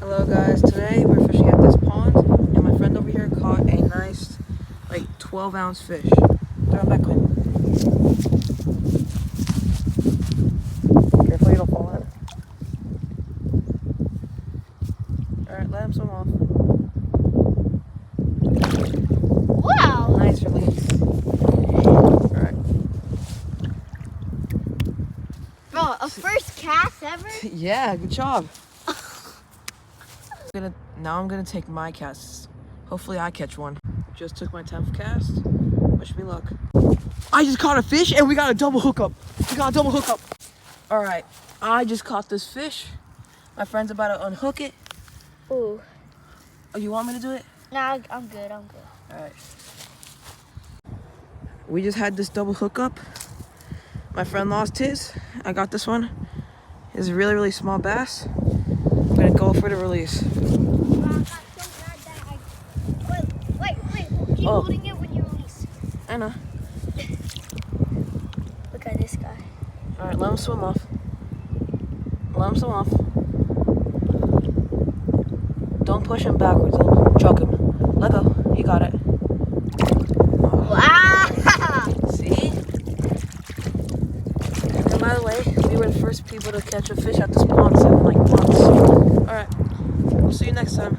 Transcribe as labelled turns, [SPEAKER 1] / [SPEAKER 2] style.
[SPEAKER 1] Hello guys, today we're fishing at this pond and my friend over here caught a nice 12-ounce fish. Throw him back in. Careful you don't fall in. Alright, let him swim off.
[SPEAKER 2] Wow!
[SPEAKER 1] Nice release. Alright.
[SPEAKER 2] Bro, a first cast ever?
[SPEAKER 1] Yeah, good job. Now I'm gonna take my casts. Hopefully I catch one. Just took my 10th cast. Wish me luck. I just caught a fish and we got a double hookup. Alright, I just caught this fish. My friend's about to unhook it.
[SPEAKER 2] Ooh.
[SPEAKER 1] Oh, you want me to do it?
[SPEAKER 2] Nah, I'm good.
[SPEAKER 1] Alright. We just had this double hookup. My friend lost his. I got this one. It's a really, really small bass. I'm gonna go for the release.
[SPEAKER 2] Wait. Keep holding it when you release.
[SPEAKER 1] I know.
[SPEAKER 2] Look at this guy.
[SPEAKER 1] Alright, let him swim off. Don't push him backwards, it'll choke him. Let go. You got it.
[SPEAKER 2] Wow!
[SPEAKER 1] See? And by the way, we were the first people to catch a fish at this pond in months. Alright, we'll see you next time.